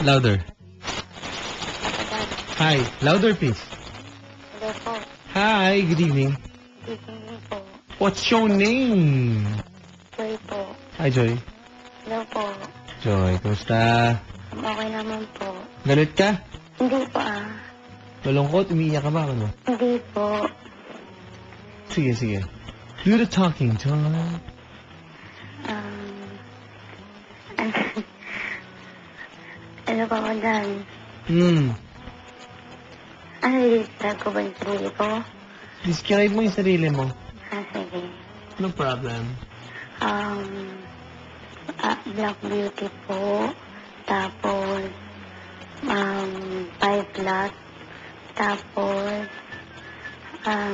Louder. Hi. Louder, please. Hello po. Hi. Good evening. Evening po. What's your name? Joy po. Hi, Joy. Hello po. Joy, kumusta? Okay naman po. Galit ka? Hindi po Malungkot? Umiiyak ka ba? Ano? Hindi po. Sige, sige. Do the talking, Joy. Ano pa ko dyan? Ano, i-describe ko ba yung sarili ko? Describe mo yung sarili mo. Sige. No problem. Black beauty po. Tapos, 5 flat. Tapos,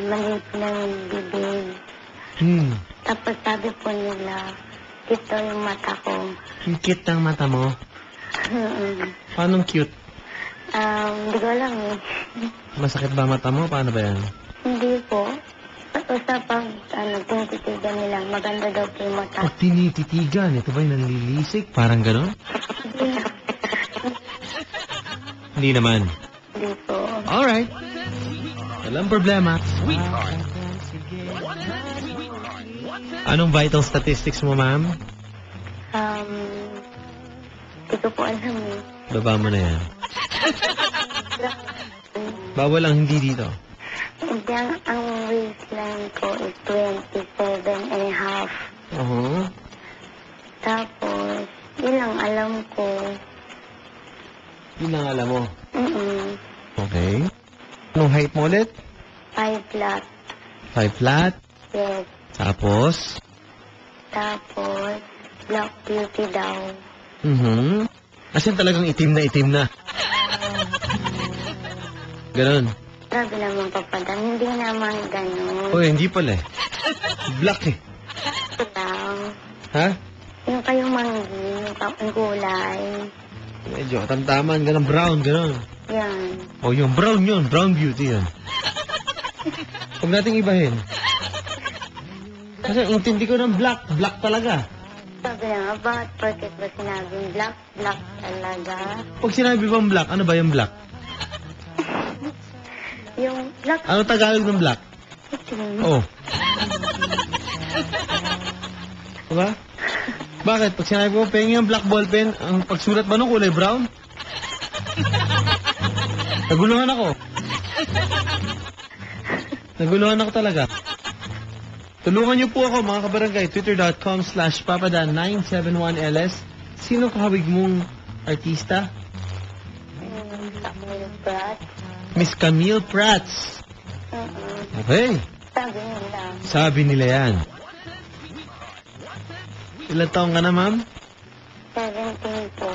maliit na yung bibig. Tapos sabi po nila, ito yung mata ko. Yung cute ng mata mo? Paano cute? Hindi ko alam eh. Masakit ba mata mo? Paano ba yan? Hindi po. Basta pag tinititigan nila, maganda daw po yung mata. Oh, tinititigan. Ito ba yung nanlilisik? Parang gano'n? Hindi naman. Hindi po. Alright. Walang problema. Anong vital statistics mo, ma'am? Hindi ko po alam eh. Baba mo na yan. Bawal ang hindi dito. Hindi, ang waistline ko is 27.5. Tapos, yun lang alam ko. Yun ang alam mo. Okay. Anong height mo ulit? 5 flat. 5 flat. Yes. Tapos? Tapos, black beauty daw. As in talagang itim na. Ganon. Grabe naman papadam. Hindi naman ganun. Oy, hindi pala eh. Black eh. Lang. Ha? Yung kayong manggi, yung kulay. Medyo katamtaman, ganon brown, ganon. Yan. Oh, yung brown yun. Brown beauty yun. Huwag nating ibahin. Kasi intindi ko ng black. Black talaga. Sabi na nga, bakit porket ba sinabing black? Black talaga. Pag sinabi bang black, ano ba yung black? Yung black, Ano Tagalog ng black? itim. Oh. Diba? Bakit? Pag sinabi ko, pengi yung black ballpen, ang pagsulat ba nung kulay brown? Naguluhan ako. Naguluhan ako talaga. Tulungan niyo po ako mga kabarangay. Twitter.com/papadan971ls. Sino kahawig mong artista? Camille Pratt. Miss Camille Prats. Okay. Sabi nila, Sabi nila yan. Ilan taong ka na, ma'am? 17 po.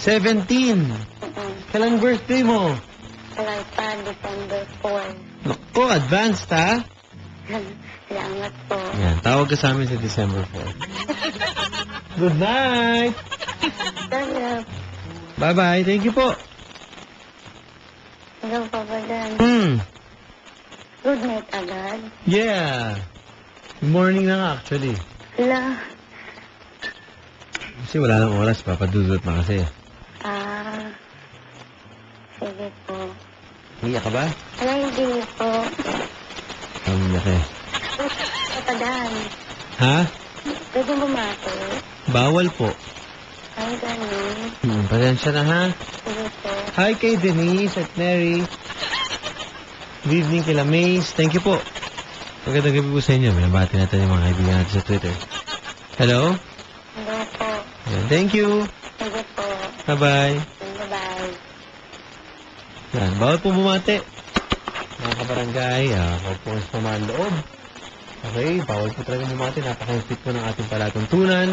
17. Kailan birthday mo? Tagal pa, December 4. Naku, advanced ha? Salamat po. Yan, tawag ka sa amin sa December 4. Good night! Salamat. Bye-bye. Thank you po. Hello, Papa Dan. Good night agad. Yeah. Good morning na nga, actually. Hala. Kasi wala nang oras, papadudot na kasi. Sige po. Hiya ka ba? Hala, hindi po. Hiya ka eh. Papa Dan, Ha? pwede bumati. Bawal po. Ay, ganun. Pasensya na ha. Sige po. Hi kay Denise at Mary. Good evening kila Mace. Thank you po. Magandang gabi po sa inyo. Binabati natin yung mga kaibigan natin sa Twitter. Hello? Hello po. Yan. Thank you. Sige po. Bye-bye. Bye-bye. Yan. Bawal po bumati. Mga kabarangay, ako po sa pamahan loob. Okay, bawal po talaga bumati. Napaka-fit po ng ating palatuntunan.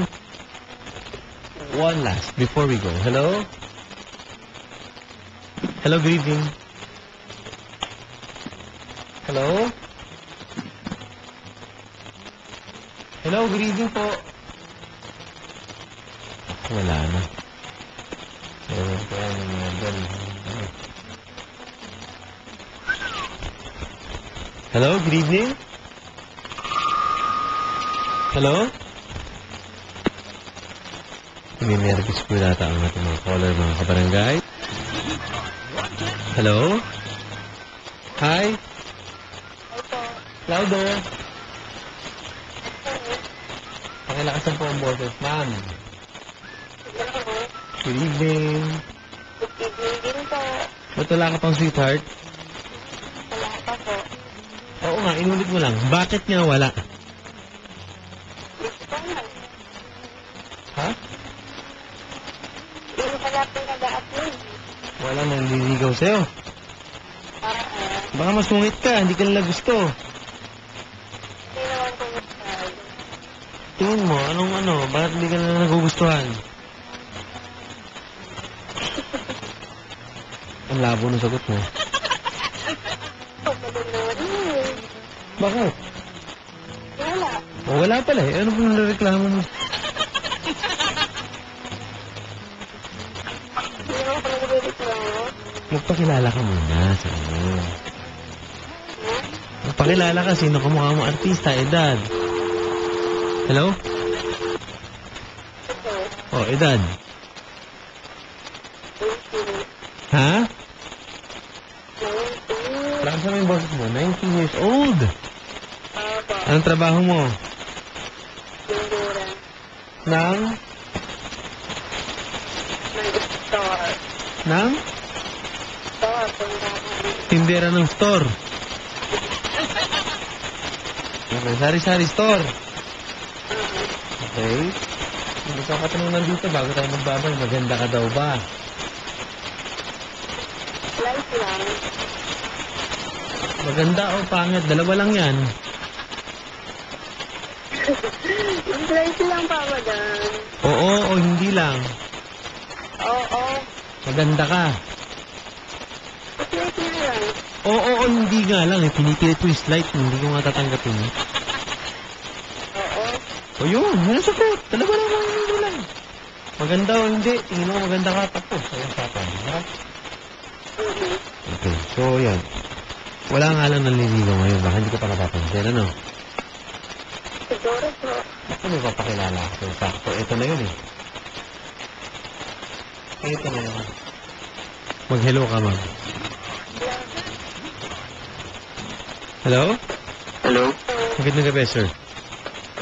One last before we go. Hello? Hello, good evening. Hello? Hello, good evening po. Wala na. Ewan ko yan yung mga bell. Hello, good evening. Hello? Ninervous po yata ang ating mga caller, mga kabarangay. Hello? Hi? Louder. Pakilakasan po ang boses, ma'am. Good evening. Good evening din po. Ba't wala ka pang sweetheart? Wala pa po. Oo nga, inulit mo lang. Bakit nga wala? Gusto na. Ha? Hindi pala po nag-a-upload. Wala nang nililigaw sa'yo. Baka masungit ka, hindi ka nila gusto. Hindi naman po gusto. Tingin mo, bakit hindi ka nila nagugustuhan? Ang labo ng sagot mo. Bakit? Wala. O, wala pala eh. Ano pong nareklamo mo? Hindi naman po nag-reklamo. Magpakilala ka muna sa Magpakilala ka. Sino ka mukha mo? Artista, edad. Hello? Oh, edad. Ha? Lakas naman yung boses mo. 19 years old. Anong trabaho mo? Tindura. Nang? Nag-store. Nang? Store. Pundahan. Tindera ng store. Okay, sari-sari store. Okay. Hindi ka katanungan dito bago tayo magbabay. Maganda ka daw ba? Life lang. Maganda o pangit? Dalawa lang yan. Life lang pa, madam. Oo o hindi lang. Oo. Maganda ka. Life na lang. Oo o hindi nga lang. Eh. Pinipilit ko yung slide. Hindi ko nga tatanggapin. Eh. Oo. O yun. Yan sagot. Dalawa lang lang. Hindi lang. Maganda o hindi. Tingin mo maganda ka. Tapos. Ayun sapan. Ha? Okay. So yan. Wala nga lang nanliligaw ngayon. Baka hindi ko pa napapansin. Ano? Siguro po. Ako may papakilala ako. Sakto. Ito na yun eh. Ito na yun. Mag-hello ka, ma'am. Hello? Hello? Magandang gabi, sir.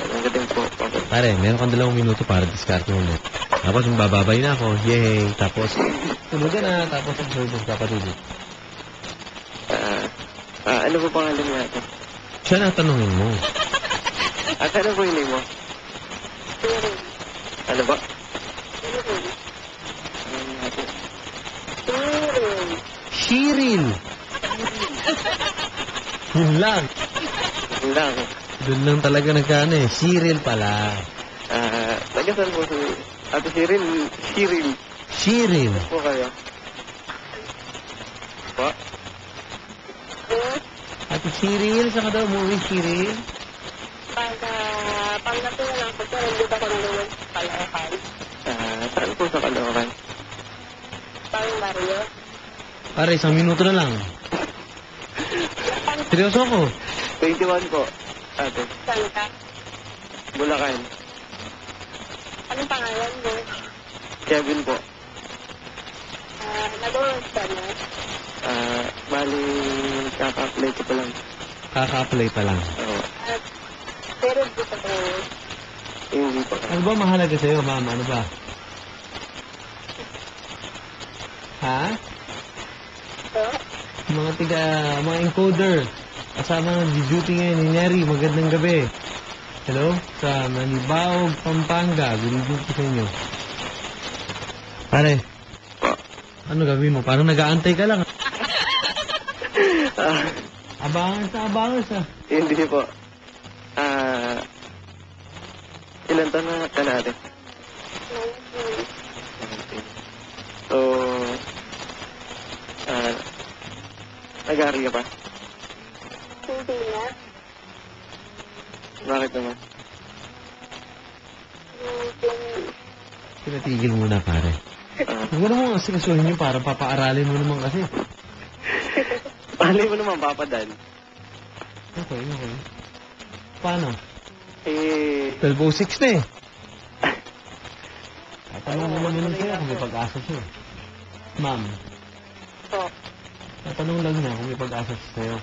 Magandang po. Pare, meron kang 2 minuto para discard mo ulit. Tapos magbababay na ako. Yay! Tapos, tulugan na. Tapos, observe ka patulog. Ano po pangalan niya ito? Siya na tanongin mo. Ano po yung name mo? Ano ba? Shiril! Yun lang. Yun lang. Doon lang talaga nagkano eh. Shiril pala. Nagasan po si Ate Shiril. Shiril. Shiril. Po kayo? Po? Ate Shiril, saan ka daw umuwi, Shiril? Panggapin na lang po sir, nandito ko naman sa Caloocan. Saan po sa Caloocan? Pang Mario. Pare, 1 minuto na lang. Seryoso ako. 21 po. Ate. Saan ka? Bulacan. Anong pangalan mo? Kevin po. Nag-work ka na? Bali, kaka-apply ko pa lang. Kaka-apply pa lang. Oo. Pero dito ko. Hindi po. Ano ba mahalaga sa'yo, ma'am? Ano ba? Ha? So, Mga encoder. Kasama ng duty ngayon ni Neri. Magandang gabi. Hello? Sa Manibaog, Pampanga. Good evening po sa inyo. Pare, ano gawin mo? Parang nag-aantay ka lang. Abangan sa. Hindi po. Ilan taon na ka natin? So, nag-aaral ka pa? hindi na. Bakit naman? Pinatigil muna, pare. Huwag mo naman kasi kasuhin nyo para papaaralin mo naman kasi. Palay mo naman, papadan. Okay. Paano? 12:06 12.06 na eh. Tatanong mo naman sa'yo kung may pag-asa siya. Ma'am, Po. tatanong lang niya kung may pag-asa siya sa'yo.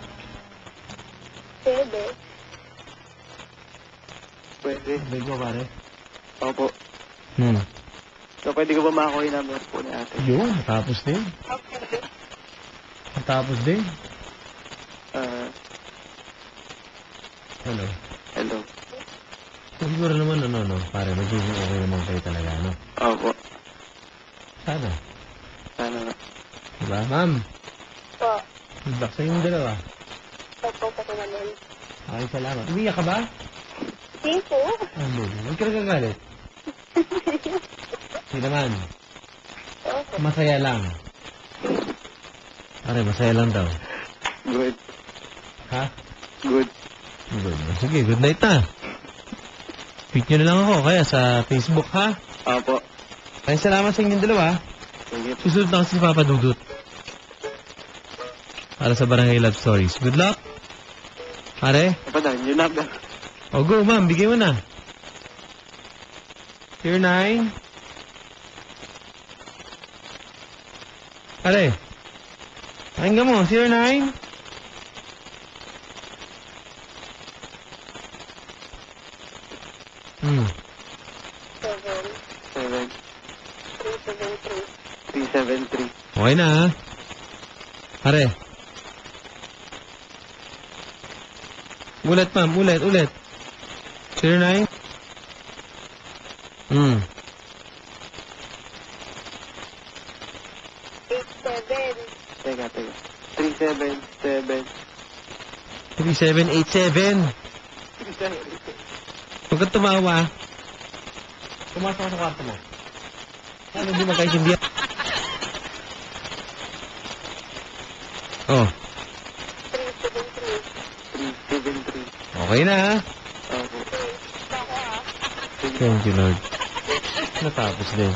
Pwede. Pwede. Sabi ko, pare. Opo. So, pwede ko ba makakuha yung number po ni ate? Yun, natapos din. Okay. Natapos din. Hello. Hello. Siguro naman, pare, magiging okay naman kayo talaga, no? Opo. Sana. Sana nga. Diba, ma'am? Po. Feedback sa yung dalawa. Opo po naman. Okay, salamat. Umiyak ka ba? Hindi po. Ano? Huwag ka nagagalit. Hindi naman. Opo. Masaya lang. Pare, masaya lang daw. Good. Ha? Good. Good. Sige, good night na. Tweet nyo na lang ako, kaya sa Facebook, ha? Opo. Ay, salamat sa inyong dalawa. Sige. Susunod na kasi si Papa Dudut. Para sa Barangay Love Stories. Good luck. Pare? Apa na, yun na. O, go, ma'am. Bigay mo na. 09. Pare. Pakinggan mo. 09. Hmm. 7. 373. 373. Okay na, ha? Pare. Ulit, ma'am. Ulit. 09. Hmm. 87. Teka. 377. 3787. 377. Huwag kang tumawa. Pumasok ka sa kwarto mo. Ano, hindi magkaintindihan? Oh, 373. okay na, ha? Opo. Thank you, Lord. Natapos din.